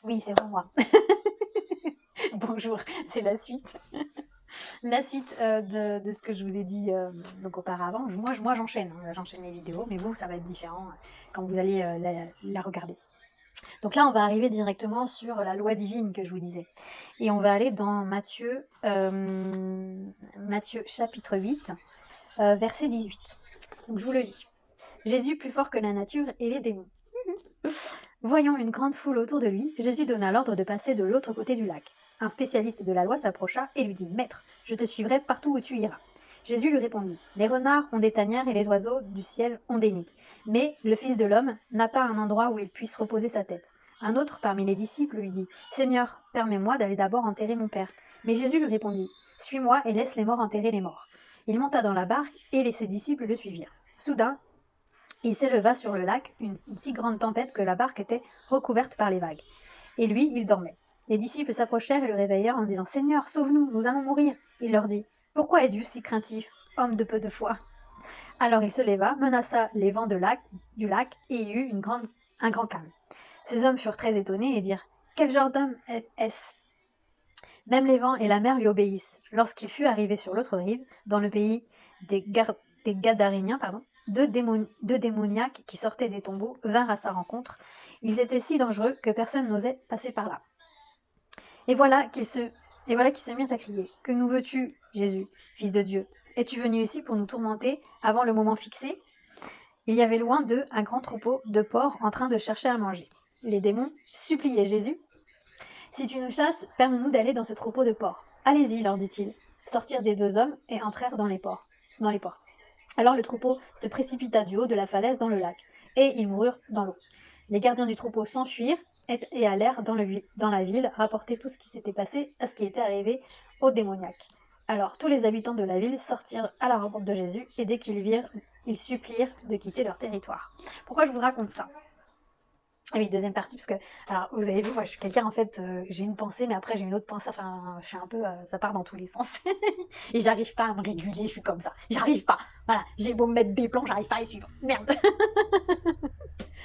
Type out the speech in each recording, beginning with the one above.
Oui, c'est pour moi. Bonjour, c'est la suite. La suite de ce que je vous ai dit donc auparavant. Moi j'enchaîne, hein, j'enchaîne les vidéos, mais vous, ça va être différent quand vous allez la regarder. Donc là, on va arriver directement sur la loi divine que je vous disais. Et on va aller dans Matthieu chapitre 8, verset 18. Donc je vous le lis. Jésus plus fort que la nature et les démons. Voyant une grande foule autour de lui, Jésus donna l'ordre de passer de l'autre côté du lac. Un spécialiste de la loi s'approcha et lui dit : « Maître, je te suivrai partout où tu iras. » Jésus lui répondit : « Les renards ont des tanières et les oiseaux du ciel ont des nids. Mais le Fils de l'homme n'a pas un endroit où il puisse reposer sa tête. » Un autre parmi les disciples lui dit : « Seigneur, permets-moi d'aller d'abord enterrer mon père. » Mais Jésus lui répondit : « Suis-moi et laisse les morts enterrer les morts. » Il monta dans la barque et ses disciples le suivirent. Soudain, il s'éleva sur le lac une si grande tempête que la barque était recouverte par les vagues. Et lui, il dormait. Les disciples s'approchèrent et le réveillèrent en disant : « Seigneur, sauve-nous, nous allons mourir. » Il leur dit : « Pourquoi êtes-vous si craintifs, homme de peu de foi ?» Alors il se leva, menaça les vents du lac et il y eut un grand calme. Ces hommes furent très étonnés et dirent : « Quel genre d'homme est-ce ? Même les vents et la mer lui obéissent. » Lorsqu'il fut arrivé sur l'autre rive, dans le pays des Gadaréniens, deux démoniaques qui sortaient des tombeaux vinrent à sa rencontre. Ils étaient si dangereux que personne n'osait passer par là. Et voilà qu'ils se mirent à crier : « Que nous veux-tu, Jésus, Fils de Dieu ? Es-tu venu ici pour nous tourmenter avant le moment fixé ?» Il y avait loin d'eux un grand troupeau de porcs en train de chercher à manger. Les démons suppliaient Jésus : « Si tu nous chasses, permets-nous d'aller dans ce troupeau de porcs. » « Allez-y, leur dit-il. » Sortirent des deux hommes et entrèrent dans les porcs. Alors le troupeau se précipita du haut de la falaise dans le lac, et ils moururent dans l'eau. Les gardiens du troupeau s'enfuirent et allèrent dans la ville rapporter tout ce qui s'était passé à ce qui était arrivé aux démoniaques. Alors tous les habitants de la ville sortirent à la rencontre de Jésus, et dès qu'ils virent, ils supplièrent de quitter leur territoire. Pourquoi je vous raconte ça ? Ah oui, deuxième partie, parce que, alors, vous avez vu, moi, je suis quelqu'un, en fait, j'ai une pensée, mais après, j'ai une autre pensée, enfin, je suis un peu, ça part dans tous les sens. Et j'arrive pas à me réguler, je suis comme ça. J'arrive pas. Voilà, j'ai beau me mettre des plans, j'arrive pas à les suivre. Merde.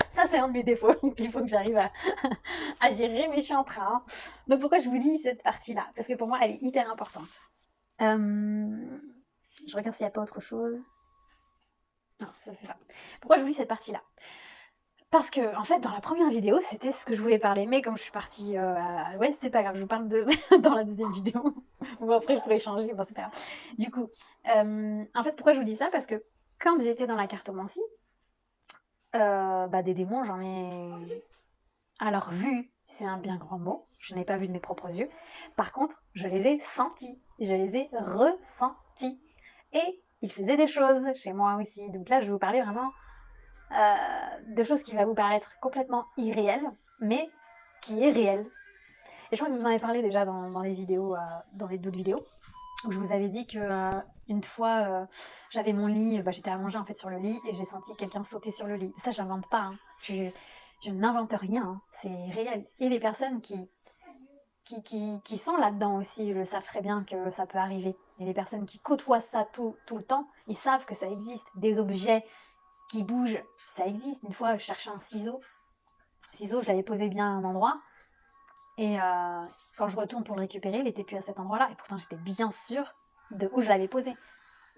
Ça, c'est un de mes défauts qu'il faut que j'arrive à gérer, mais je suis en train. Hein. Donc, pourquoi je vous dis cette partie-là ? Parce que pour moi, elle est hyper importante. Je regarde s'il n'y a pas autre chose. Non, ça, c'est ça. Pourquoi je vous dis cette partie-là ? Parce que, en fait, dans la première vidéo, c'était ce que je voulais parler. Mais comme je suis partie... Ouais, c'était pas grave, je vous parle dans la deuxième vidéo. Bon, après, je pourrais changer, bon, c'est pas grave. Du coup, en fait, pourquoi je vous dis ça ? Parce que quand j'étais dans la cartomancie, des démons, j'en ai... Alors, vu, c'est un bien grand mot. Je n'ai pas vu de mes propres yeux. Par contre, je les ai sentis. Je les ai ressentis. Et ils faisaient des choses chez moi aussi. Donc là, je vais vous parler vraiment... de choses qui va vous paraître complètement irréelles, mais qui est réelle. Et je crois que je vous en ai parlé déjà dans les vidéos, dans les d'autres vidéos, où je vous avais dit que une fois, j'avais mon lit, j'étais à manger en fait sur le lit, et j'ai senti quelqu'un sauter sur le lit. Ça, je n'invente pas, hein. Je n'invente rien, hein. C'est réel. Et les personnes qui sont là-dedans aussi le savent très bien que ça peut arriver. Et les personnes qui côtoient ça tout le temps, ils savent que ça existe. Des objets qui bouge, ça existe. Une fois, je cherchais un ciseau, je l'avais posé bien à un endroit, et quand je retourne pour le récupérer, il n'était plus à cet endroit-là, et pourtant j'étais bien sûre de où je l'avais posé.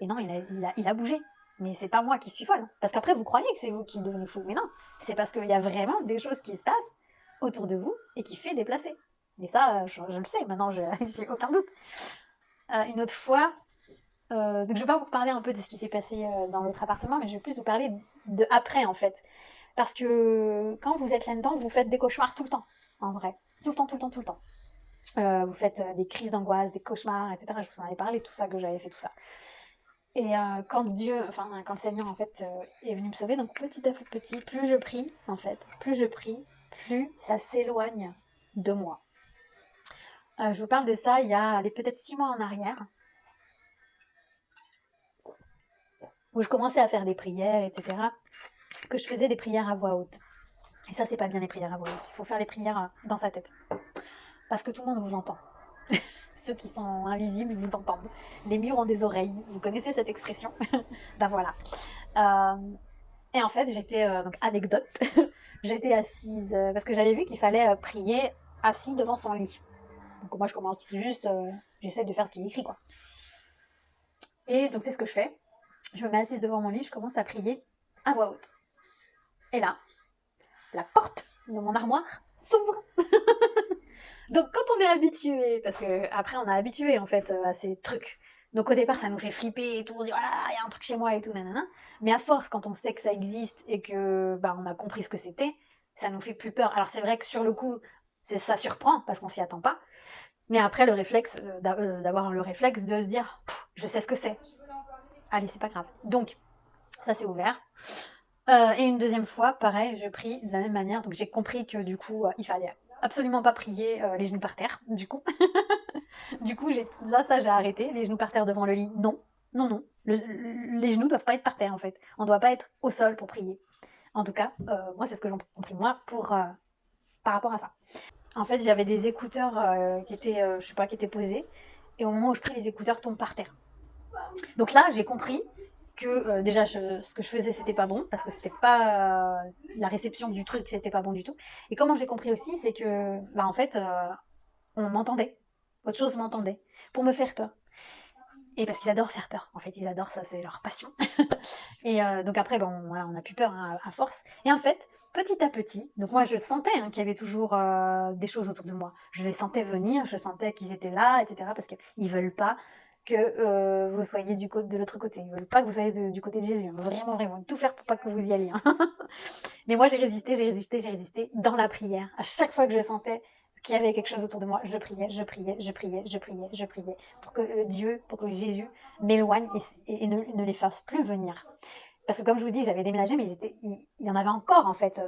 Et non, il a bougé. Mais c'est pas moi qui suis folle. Parce qu'après, vous croyez que c'est vous qui devenez fou. Mais non, c'est parce qu'il y a vraiment des choses qui se passent autour de vous et qui fait déplacer. Et ça, je le sais, maintenant, j'ai aucun doute. Une autre fois, donc je vais pas vous parler un peu de ce qui s'est passé dans votre appartement, mais je vais plus vous parler de après en fait. Parce que quand vous êtes là-dedans, vous faites des cauchemars tout le temps, en vrai. Tout le temps. Vous faites des crises d'angoisse, des cauchemars, etc. Je vous en avais parlé, tout ça, que j'avais fait tout ça. Et quand le Seigneur en fait est venu me sauver, donc petit à petit, plus je prie, en fait, plus ça s'éloigne de moi. Je vous parle de ça il y a peut-être 6 mois en arrière, où je commençais à faire des prières, etc., que je faisais des prières à voix haute. Et ça, c'est pas bien les prières à voix haute. Il faut faire les prières dans sa tête. Parce que tout le monde vous entend. Ceux qui sont invisibles vous entendent. Les murs ont des oreilles. Vous connaissez cette expression ? Ben voilà. Et en fait, j'étais, donc anecdote, j'étais assise, parce que j'avais vu qu'il fallait prier assis devant son lit. Donc moi je commence juste, j'essaie de faire ce qui est écrit quoi. Et donc c'est ce que je fais. Je me mets assise devant mon lit, je commence à prier à voix haute. Et là, la porte de mon armoire s'ouvre. Donc quand on est habitué, parce que après on est habitué en fait à ces trucs. Donc au départ ça nous fait flipper et tout, on se dit voilà il y a un truc chez moi et tout nanana. Mais à force quand on sait que ça existe et que bah on a compris ce que c'était, ça nous fait plus peur. Alors c'est vrai que sur le coup ça surprend parce qu'on s'y attend pas. Mais après le réflexe d'avoir le réflexe de se dire je sais ce que c'est. Allez c'est pas grave. Donc ça c'est ouvert. Et une deuxième fois, pareil, je prie de la même manière. Donc j'ai compris que du coup, il fallait absolument pas prier les genoux par terre. Du coup, du coup, ça j'ai arrêté. Les genoux par terre devant le lit, non, non, non. Les genoux doivent pas être par terre en fait. On doit pas être au sol pour prier. En tout cas, moi c'est ce que j'ai compris moi pour par rapport à ça. En fait, j'avais des écouteurs qui étaient, je sais pas, qui étaient posés. Et au moment où je prie, les écouteurs tombent par terre. Donc là, j'ai compris que déjà ce que je faisais c'était pas bon parce que c'était pas la réception du truc, c'était pas bon du tout. Et comment j'ai compris aussi, c'est que bah en fait on m'entendait, autre chose m'entendait pour me faire peur. Et parce qu'ils adorent faire peur, en fait ils adorent ça, c'est leur passion. Et donc après bon voilà, on n'a plus peur hein, à force. Et en fait petit à petit, donc moi je sentais hein, qu'il y avait toujours des choses autour de moi. Je les sentais venir, je sentais qu'ils étaient là, etc. Parce qu'ils veulent pas que vous soyez de l'autre côté. Ils veulent pas que vous soyez du côté de Jésus. Vraiment, vraiment. Tout faire pour pas que vous y alliez. Hein. Mais moi, j'ai résisté, j'ai résisté, j'ai résisté dans la prière. À chaque fois que je sentais qu'il y avait quelque chose autour de moi, je priais, je priais, je priais, je priais, je priais, pour que Dieu, pour que Jésus m'éloigne et ne les fasse plus venir. Parce que comme je vous dis, j'avais déménagé, mais il y en avait encore en fait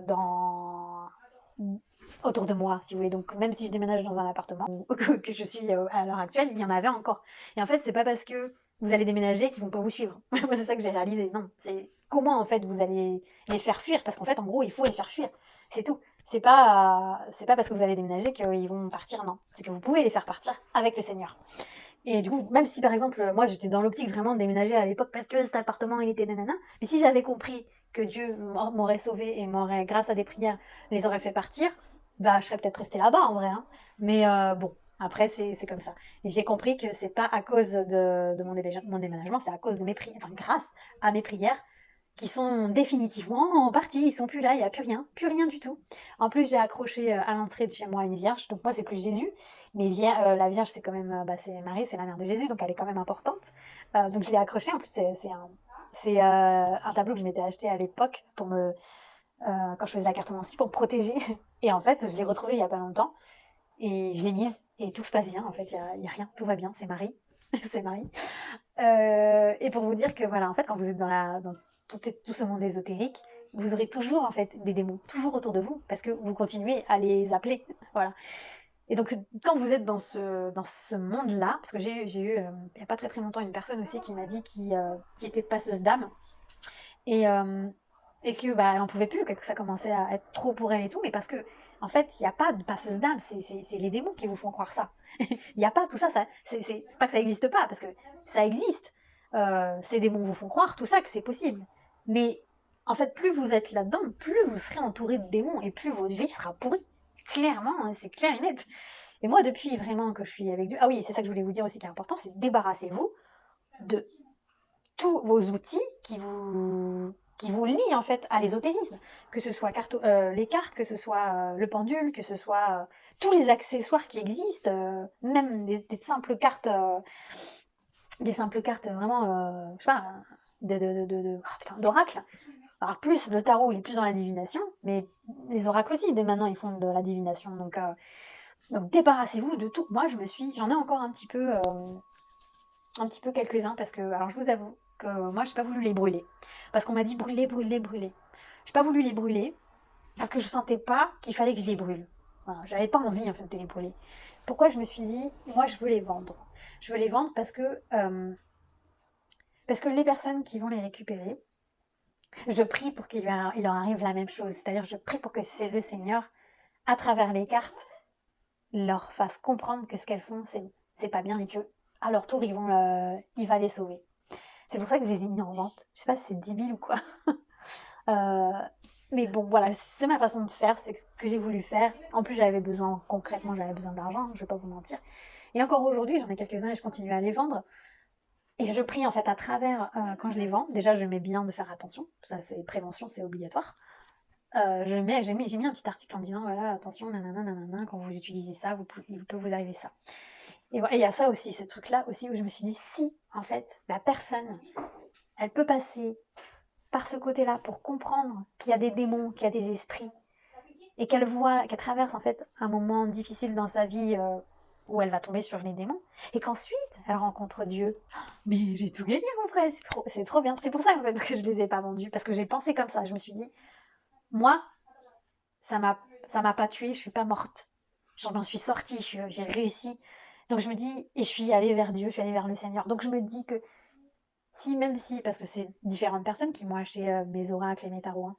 autour de moi, si vous voulez. Donc même si je déménage dans un appartement que je suis à l'heure actuelle, il y en avait encore. Et en fait, c'est pas parce que vous allez déménager qu'ils vont pas vous suivre. Moi, c'est ça que j'ai réalisé. Non, c'est comment en fait vous allez les faire fuir, parce qu'en fait, en gros, il faut les faire fuir. C'est tout. C'est pas parce que vous allez déménager qu'ils vont partir. Non, c'est que vous pouvez les faire partir avec le Seigneur. Et du coup, même si par exemple, moi j'étais dans l'optique vraiment de déménager à l'époque parce que cet appartement il était nanana, mais si j'avais compris que Dieu m'aurait sauvé et m'aurait, grâce à des prières, les aurait fait partir, bah je serais peut-être restée là-bas en vrai. Hein. Mais bon, après c'est comme ça. Et j'ai compris que c'est pas à cause de mon déménagement, c'est à cause de mes prières, enfin grâce à mes prières qui sont définitivement partis, ils sont plus là, il n'y a plus rien du tout. En plus, j'ai accroché à l'entrée de chez moi une vierge, donc moi c'est plus Jésus, mais la vierge c'est quand même, c'est Marie, c'est la mère de Jésus, donc elle est quand même importante. Donc je l'ai accrochée, en plus c'est un tableau que je m'étais acheté à l'époque pour quand je faisais la cartomancie, pour me protéger. Et en fait, je l'ai retrouvé il n'y a pas longtemps, et je l'ai mise, et tout se passe bien, en fait, il y a rien, tout va bien, c'est Marie. C'est Marie. Et pour vous dire que voilà, en fait, quand vous êtes dans tout ce monde ésotérique, vous aurez toujours en fait des démons, toujours autour de vous, parce que vous continuez à les appeler. Voilà. Et donc, quand vous êtes dans ce monde-là, parce que j'ai eu, il n'y a pas très très longtemps, une personne aussi qui m'a dit qui était passeuse d'âme, et, euh, et que bah, elle n'en pouvait plus, que ça commençait à être trop pour elle et tout, mais parce que, en fait, il n'y a pas de passeuse d'âme, c'est les démons qui vous font croire ça. Il n'y a pas tout ça, c'est pas que ça n'existe pas, parce que ça existe. Ces démons vous font croire tout ça, que c'est possible. Mais en fait, plus vous êtes là-dedans, plus vous serez entouré de démons et plus votre vie sera pourrie. Clairement, hein, c'est clair et net. Et moi, depuis vraiment que je suis avec Dieu, ah oui, c'est ça que je voulais vous dire aussi qui est important, c'est débarrassez-vous de tous vos outils qui vous lient en fait à l'ésotérisme, que ce soit les cartes, que ce soit le pendule, que ce soit tous les accessoires qui existent, même des simples cartes vraiment, je sais pas, d'oracle. Alors plus le tarot, il est plus dans la divination, mais les oracles aussi, dès maintenant, ils font de la divination. Donc débarrassez-vous de tout. Moi, j'en ai encore un petit peu quelques-uns parce que, alors je vous avoue que moi j'ai pas voulu les brûler parce qu'on m'a dit brûler, brûler, brûler. J'ai pas voulu les brûler parce que je sentais pas qu'il fallait que je les brûle. Voilà, j'avais pas envie en fait de les brûler. Pourquoi je me suis dit, moi je veux les vendre. Je veux les vendre parce que les personnes qui vont les récupérer, je prie pour il leur arrive la même chose. C'est-à-dire je prie pour que c'est le Seigneur, à travers les cartes, leur fasse comprendre que ce qu'elles font c'est pas bien et que à leur tour il va les sauver. C'est pour ça que je les ai mis en vente. Je sais pas si c'est débile ou quoi. Euh, Mais bon, voilà, c'est ma façon de faire, c'est ce que j'ai voulu faire. En plus, j'avais besoin, concrètement, j'avais besoin d'argent, je vais pas vous mentir. Et encore aujourd'hui, j'en ai quelques-uns et je continue à les vendre. Et je prie en fait à travers, quand je les vends, déjà je mets bien de faire attention, ça c'est prévention, c'est obligatoire. J'ai mis un petit article en disant voilà, attention, nanana, nanana, quand vous utilisez ça, il peut vous arriver ça. Et voilà, il y a ça aussi, ce truc-là aussi où je me suis dit, si en fait la personne, elle peut passer par ce côté-là pour comprendre qu'il y a des démons, qu'il y a des esprits, et qu'elle traverse en fait un moment difficile dans sa vie où elle va tomber sur les démons, et qu'ensuite elle rencontre Dieu. Mais j'ai tout gagné mon frère, c'est trop bien. C'est pour ça en fait que je les ai pas vendus, parce que j'ai pensé comme ça. Je me suis dit, moi, ça m'a ça m'a pas tuée, je suis pas morte. J'en suis sortie, j'ai réussi. Donc je me dis, et je suis allée vers Dieu, je suis allée vers le Seigneur. Donc je me dis que si, même si, parce que c'est différentes personnes qui m'ont acheté mes oracles et mes tarots, hein,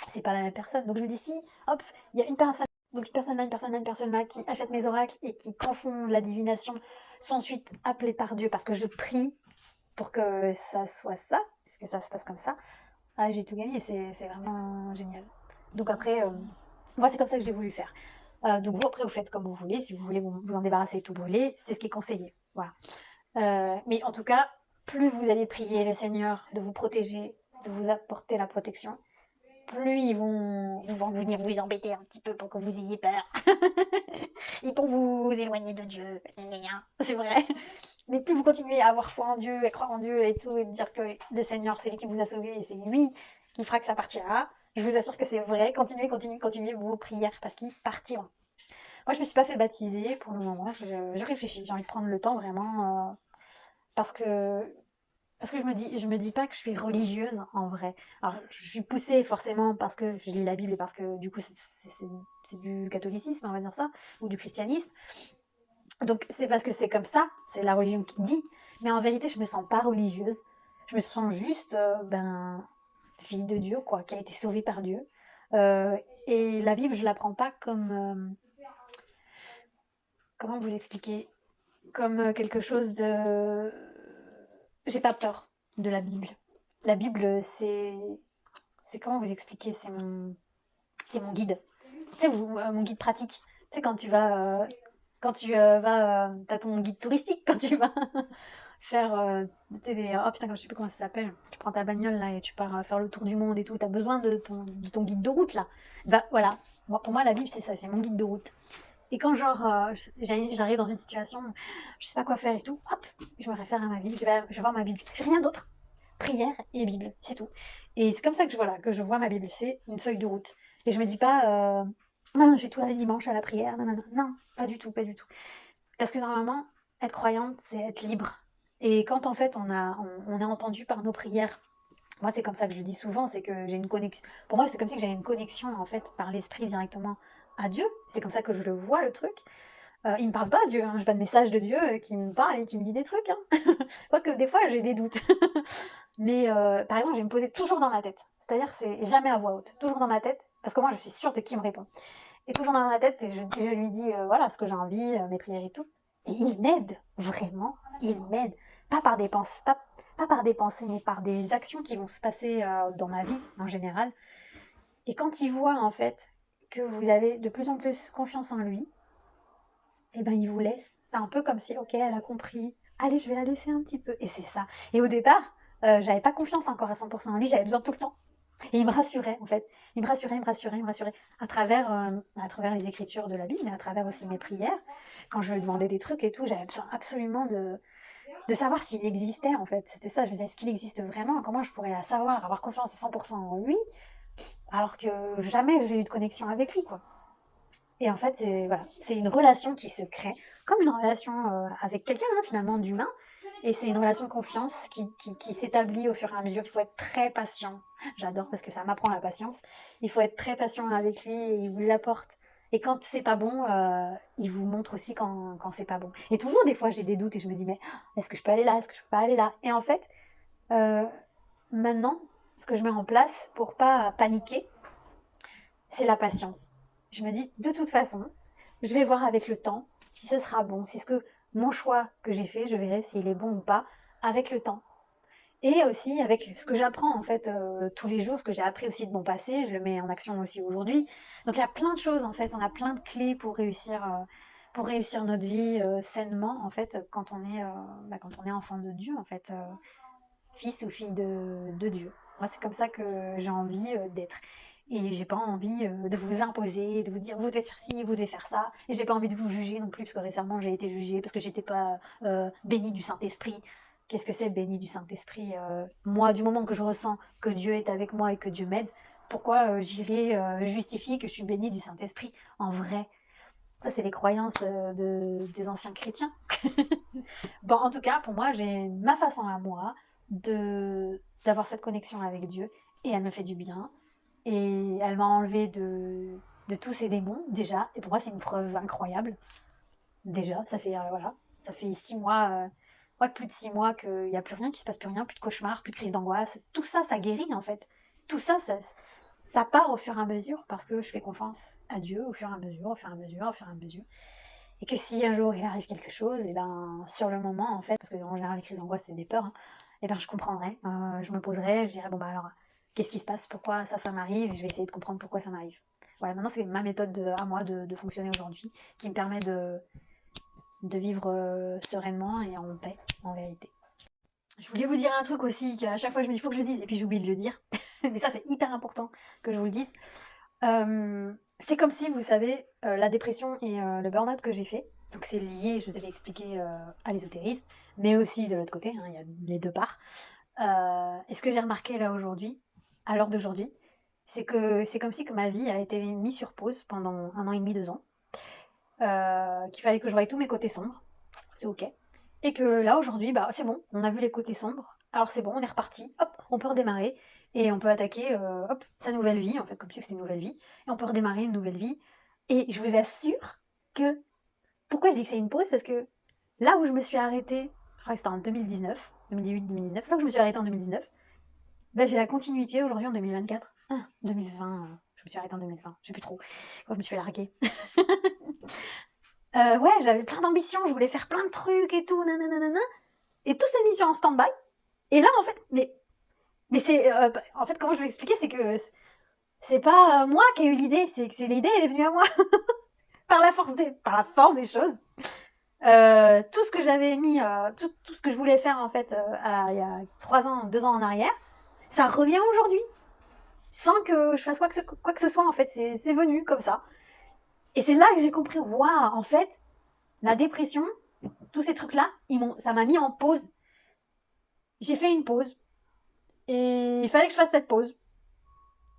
c'est pas la même personne. Donc je me dis, si, hop, il y a une personne, donc une personne là qui achète mes oracles et qui confond la divination, sont ensuite appelés par Dieu parce que je prie pour que ça soit ça, puisque ça se passe comme ça. Ah, j'ai tout gagné, c'est vraiment génial. Donc après, moi c'est comme ça que j'ai voulu faire. Donc vous après vous faites comme vous voulez, si vous voulez vous en débarrasser et tout brûler, c'est ce qui est conseillé. Voilà. Mais en tout cas, plus vous allez prier le Seigneur de vous protéger, de vous apporter la protection, plus ils vont venir vous embêter un petit peu pour que vous ayez peur. Et pour vous éloigner de Dieu. C'est vrai. Mais plus vous continuez à avoir foi en Dieu, à croire en Dieu et tout, et de dire que le Seigneur, c'est lui qui vous a sauvé et c'est lui qui fera que ça partira, je vous assure que c'est vrai. Continuez, continuez, continuez vos prières parce qu'ils partiront. Moi, je me suis pas fait baptiser pour le moment. Je réfléchis. J'ai envie de prendre le temps vraiment parce que je me dis pas que je suis religieuse en vrai. Alors, je suis poussée forcément parce que je lis la Bible et parce que du coup, c'est du catholicisme, on va dire ça, ou du christianisme. Donc, c'est parce que c'est comme ça, c'est la religion qui dit. Mais en vérité, je me sens pas religieuse. Je me sens juste, fille de Dieu, quoi, qui a été sauvée par Dieu. Euh, et la Bible, je la prends pas comme, comment vous l'expliquer, comme quelque chose de. J'ai pas peur de la Bible. La Bible, c'est comment vous expliquer, c'est mon guide. Tu sais, mon guide pratique. Tu sais, t'as ton guide touristique quand tu vas faire oh putain, je sais plus comment ça s'appelle. Tu prends ta bagnole là et tu pars faire le tour du monde et tout. T'as besoin de ton guide de route là. Bah voilà. Pour moi, la Bible, c'est ça, c'est mon guide de route. Et quand genre j'arrive dans une situation, je sais pas quoi faire et tout, hop, je me réfère à ma Bible, je vais voir ma Bible. J'ai rien d'autre. Prière et Bible, c'est tout. Et c'est comme ça que je vois ma Bible, c'est une feuille de route. Et je me dis pas, non, je vais tout aller dimanche à la prière, non, non, non, non, pas du tout, pas du tout. Parce que normalement, être croyante, c'est être libre. Et quand en fait on est entendu par nos prières, moi c'est comme ça que je le dis souvent, c'est que j'ai une connexion. Pour moi, c'est comme si j'avais une connexion en fait par l'esprit directement à Dieu. C'est comme ça que je le vois le truc. Il me parle pas Dieu, hein. J'ai pas de message de Dieu qui me parle et qui me dit des trucs. Hein. Quoique des fois j'ai des doutes. Mais par exemple, je vais me poser toujours dans ma tête. C'est-à-dire c'est jamais à voix haute, toujours dans ma tête, parce que moi je suis sûre de qui me répond. Et toujours dans ma tête, et je lui dis voilà ce que j'ai envie, mes prières et tout. Et il m'aide, vraiment, il m'aide. Pas par des pensées, pas par des pensées, mais par des actions qui vont se passer dans ma vie en général. Et quand il voit en fait que vous avez de plus en plus confiance en lui, et ben il vous laisse. C'est un peu comme si, ok, elle a compris. Allez, je vais la laisser un petit peu. Et c'est ça. Et au départ, j'avais pas confiance encore à 100% en lui, j'avais besoin tout le temps. Et il me rassurait, en fait. Il me rassurait, il me rassurait. À travers les écritures de la Bible, mais à travers aussi mes prières. Quand je lui demandais des trucs et tout, j'avais besoin absolument de savoir s'il existait, en fait. C'était ça, je me disais, est-ce qu'il existe vraiment? Comment je pourrais savoir, avoir confiance à 100% en lui, alors que jamais j'ai eu de connexion avec lui, quoi. Et en fait, c'est une relation qui se crée, comme une relation avec quelqu'un, hein, finalement, d'humain. Et c'est une relation de confiance qui s'établit au fur et à mesure. Il faut être très patient. J'adore parce que ça m'apprend la patience. Il faut être très patient avec lui et il vous apporte. Et quand c'est pas bon, il vous montre aussi quand c'est pas bon. Et toujours, des fois, j'ai des doutes et je me dis, mais est-ce que je peux aller là? Est-ce que je peux pas aller là? Et en fait, euh, maintenant, ce que je mets en place pour pas paniquer, c'est la patience. Je me dis, de toute façon, je vais voir avec le temps si ce sera bon, si ce que mon choix que j'ai fait, je verrai s'il est bon ou pas avec le temps. et aussi avec ce que j'apprends en fait tous les jours, ce que j'ai appris aussi de mon passé, je le mets en action aussi aujourd'hui. Donc il y a plein de choses en fait, on a plein de clés pour réussir notre vie sainement en fait quand on est enfant de Dieu en fait, fils ou fille de Dieu. Moi c'est comme ça que j'ai envie d'être. Et j'ai pas envie de vous imposer, de vous dire vous devez faire ci, vous devez faire ça. Et j'ai pas envie de vous juger non plus, parce que récemment j'ai été jugée parce que j'étais pas bénie du Saint-Esprit. Qu'est-ce que c'est béni du Saint-Esprit Moi, du moment que je ressens que Dieu est avec moi et que Dieu m'aide, pourquoi j'irai justifier que je suis bénie du Saint-Esprit en vrai? Ça, c'est les croyances des anciens chrétiens. Bon, en tout cas, pour moi, j'ai ma façon à moi d'avoir cette connexion avec Dieu et elle me fait du bien. Et elle m'a enlevé de tous ces démons, déjà. Et pour moi, c'est une preuve incroyable. Déjà, voilà, ça fait 6 mois, ouais, plus de 6 mois qu'il n'y a plus rien, qu'il ne se passe plus rien, plus de cauchemars, plus de crise d'angoisse. Tout ça, ça guérit en fait. Tout ça, ça part au fur et à mesure parce que je fais confiance à Dieu au fur et à mesure, au fur et à mesure, au fur et à mesure. Et que si un jour il arrive quelque chose, et ben sur le moment en fait, parce que en général les crises d'angoisse c'est des peurs, hein, et ben je comprendrai, je me poserai, je dirais bon bah alors qu'est-ce qui se passe, pourquoi ça m'arrive, et je vais essayer de comprendre pourquoi ça m'arrive. Voilà, maintenant c'est ma méthode à moi de fonctionner aujourd'hui, qui me permet de vivre sereinement et en paix, en vérité. Je voulais vous dire un truc aussi, qu'à chaque fois je me dis, il faut que je le dise, et puis j'oublie de le dire. Mais ça, c'est hyper important que je vous le dise. C'est comme si, vous savez, la dépression et le burn-out que j'ai fait, donc c'est lié, je vous avais expliqué, à l'ésotérisme, mais aussi de l'autre côté, hein, il y a les deux parts. Et ce que j'ai remarqué là aujourd'hui, à l'heure d'aujourd'hui, c'est que c'est comme si que ma vie a été mise sur pause pendant 1 an et demi, 2 ans. Qu'il fallait que je voie tous mes côtés sombres, c'est ok. Et que là aujourd'hui, bah c'est bon, on a vu les côtés sombres, alors c'est bon, on est reparti, hop, on peut redémarrer, et on peut attaquer hop, sa nouvelle vie, en fait, comme si c'était une nouvelle vie, et on peut redémarrer une nouvelle vie. Et je vous assure que, pourquoi je dis que c'est une pause, parce que là où je me suis arrêtée, je crois que c'était en 2019, 2018-2019, là où je me suis arrêtée en 2019, bah, j'ai la continuité aujourd'hui en 2024. 2020, je me suis arrêtée en 2020, je sais plus trop, quand je me suis fait larguer. Ouais, j'avais plein d'ambitions, je voulais faire plein de trucs et tout, nanana, et tout s'est mis en stand-by. Et là, en fait, mais c'est, en fait, comment je vais expliquer, c'est que c'est pas moi qui ai eu l'idée, c'est que l'idée, elle est venue à moi par la force des choses. Tout ce que j'avais mis, tout ce que je voulais faire en fait, il y a 3 ans, 2 ans en arrière, ça revient aujourd'hui, sans que je fasse quoi que ce soit en fait. C'est venu comme ça. Et c'est là que j'ai compris, waouh, en fait, la dépression, tous ces trucs-là, ça m'a mis en pause. J'ai fait une pause. Et il fallait que je fasse cette pause.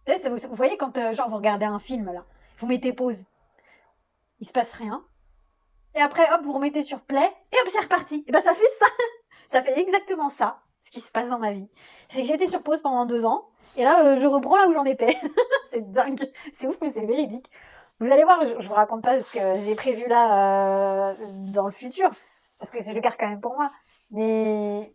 Vous voyez quand, genre, vous regardez un film, là, vous mettez pause, il se passe rien. Et après, hop, vous remettez sur play, et hop, c'est reparti. Et ben, ça fait ça. Ça fait exactement ça, ce qui se passe dans ma vie. C'est que j'étais sur pause pendant 2 ans, et là, je reprends là où j'en étais. C'est dingue. C'est ouf, mais c'est véridique. Vous allez voir, je vous raconte pas ce que j'ai prévu là dans le futur, parce que je le garde quand même pour moi. Mais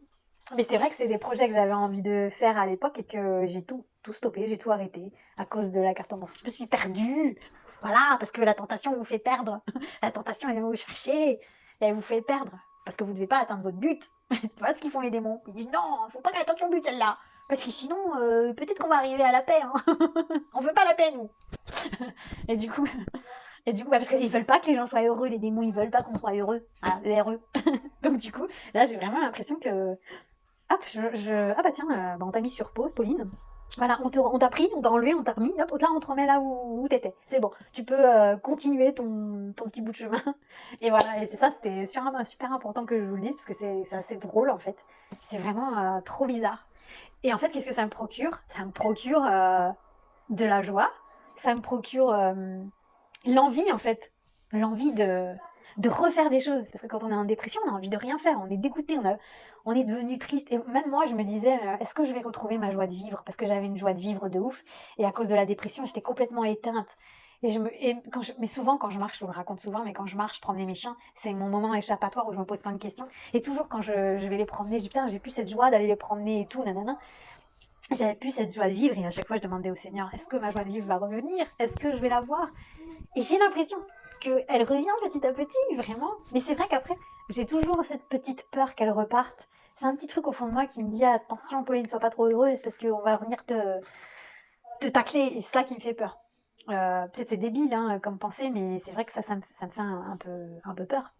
c'est vrai que c'est des projets que j'avais envie de faire à l'époque et que j'ai tout stoppé, j'ai tout arrêté à cause de la cartomancie. Je me suis perdue. Voilà, parce que la tentation vous fait perdre. La tentation, elle vient vous chercher et elle vous fait perdre. Parce que vous ne devez pas atteindre votre but. C'est pas ce qu'ils font les démons. Ils disent non, faut pas qu'elle atteigne son but celle-là. Parce que sinon, peut-être qu'on va arriver à la paix. Hein. On veut pas la paix, nous. Et du coup, parce qu'ils veulent pas que les gens soient heureux, les démons, ils veulent pas qu'on soit heureux. Ah, heureux. Donc du coup, là, j'ai vraiment l'impression que hop, ah bah tiens, on t'a mis sur pause, Pauline. Voilà, on t'a pris, on t'a enlevé, on t'a remis, hop, là on te remet là où t'étais. C'est bon, tu peux continuer ton petit bout de chemin. Et voilà, et c'est ça, c'était super important que je vous le dise, parce que c'est assez drôle en fait. C'est vraiment trop bizarre. Et en fait, qu'est-ce que ça me procure? Ça me procure de la joie, ça me procure l'envie en fait. L'envie de refaire des choses. Parce que quand on est en dépression, on a envie de rien faire, on est dégoûté, on est devenu triste. Et même moi, je me disais, est-ce que je vais retrouver ma joie de vivre? Parce que j'avais une joie de vivre de ouf. Et à cause de la dépression, j'étais complètement éteinte. Mais souvent, quand je marche, je vous le raconte souvent, mais quand je marche, je promenais mes chiens, c'est mon moment échappatoire où je me pose plein de questions. Et toujours quand je vais les promener, je dis putain, j'ai plus cette joie d'aller les promener et tout, nanana. J'avais plus cette joie de vivre et à chaque fois, je demandais au Seigneur, est-ce que ma joie de vivre va revenir? Est-ce que je vais la voir? Et j'ai l'impression qu'elle revient petit à petit, vraiment. Mais c'est vrai qu'après, j'ai toujours cette petite peur qu'elle reparte. c'est un petit truc au fond de moi qui me dit attention Pauline, sois pas trop heureuse parce qu'on va venir te tacler et c'est ça qui me fait peur. Peut-être c'est débile hein, comme pensée, mais c'est vrai que ça me fait un peu peur.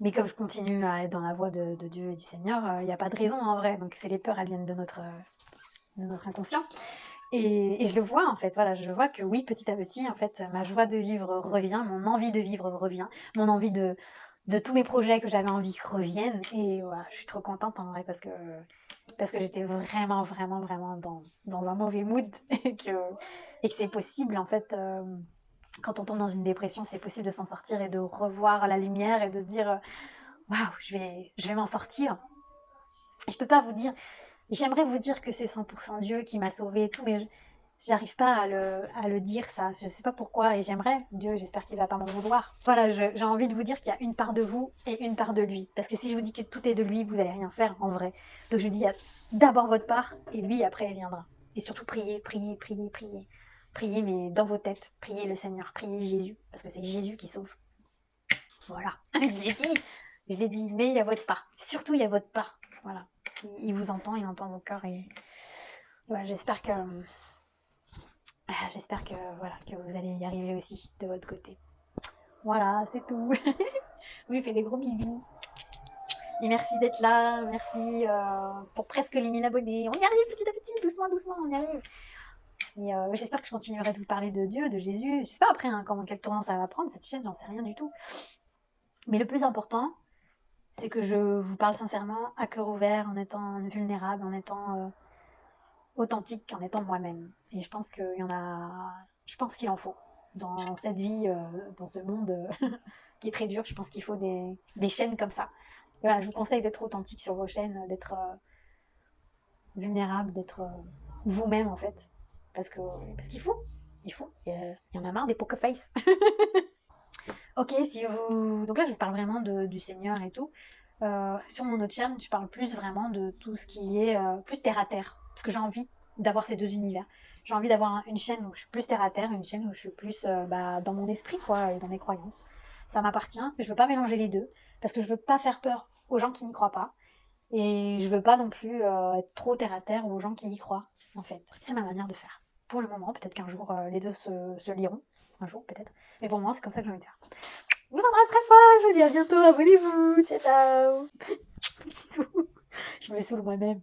Mais comme je continue à être dans la voie de Dieu et du Seigneur, il n'y a pas de raison en vrai. Donc c'est les peurs, elles viennent de notre inconscient. Et je le vois en fait, voilà, je vois que oui, petit à petit, en fait, ma joie de vivre revient, mon envie de vivre revient, mon envie de tous mes projets que j'avais envie reviennent. Et voilà, je suis trop contente en vrai parce que j'étais vraiment, vraiment, vraiment dans un mauvais mood et que c'est possible en fait. Quand on tombe dans une dépression, c'est possible de s'en sortir et de revoir la lumière et de se dire waouh, je vais m'en sortir. Je peux pas vous dire, j'aimerais vous dire que c'est 100% Dieu qui m'a sauvé et tout, mais j'arrive pas à le dire ça. Je sais pas pourquoi et j'aimerais, Dieu, j'espère qu'il va pas m'en vouloir. Voilà, j'ai envie de vous dire qu'il y a une part de vous et une part de lui. Parce que si je vous dis que tout est de lui, vous allez rien faire en vrai. Donc je vous dis, il y a d'abord votre part et lui après il viendra. Et surtout priez, priez, priez, priez. Priez, mais dans vos têtes, priez le Seigneur, priez Jésus, parce que c'est Jésus qui sauve. Voilà, je l'ai dit, mais il y a votre part. Surtout, il y a votre part. Voilà, il vous entend, il entend vos cœurs et voilà, j'espère que voilà que vous allez y arriver aussi de votre côté. Voilà, c'est tout. Je vous fais des gros bisous. Et merci d'être là, merci pour presque les 1000 abonnés. On y arrive petit à petit, doucement, doucement, on y arrive. Et j'espère que je continuerai de vous parler de Dieu, de Jésus. Je sais pas après hein, quel tournant ça va prendre cette chaîne, j'en sais rien du tout. Mais le plus important, c'est que je vous parle sincèrement, à cœur ouvert, en étant vulnérable, en étant authentique, en étant moi-même. Et je pense qu'il en faut dans cette vie, dans ce monde qui est très dur. Je pense qu'il faut des chaînes comme ça. Et voilà, je vous conseille d'être authentique sur vos chaînes, d'être vulnérable, d'être vous-même en fait, parce qu'il faut, il y en a marre des poker face. Ok, si vous, donc là je vous parle vraiment du Seigneur et tout. Sur mon autre chaîne, je parle plus vraiment de tout ce qui est plus terre à terre, parce que j'ai envie d'avoir ces deux univers. J'ai envie d'avoir une chaîne où je suis plus terre à terre, une chaîne où je suis plus dans mon esprit quoi, et dans mes croyances. Ça m'appartient. Je veux pas mélanger les deux, parce que je veux pas faire peur aux gens qui n'y croient pas, et je veux pas non plus être trop terre à terre aux gens qui y croient. En fait, c'est ma manière de faire. Pour le moment, peut-être qu'un jour les deux se lieront, un jour peut-être. Mais pour moi, c'est comme ça que j'ai envie de faire. Je vous embrasse très fort, je vous dis à bientôt, abonnez-vous, ciao ciao. Bisous. Je me saoule moi-même.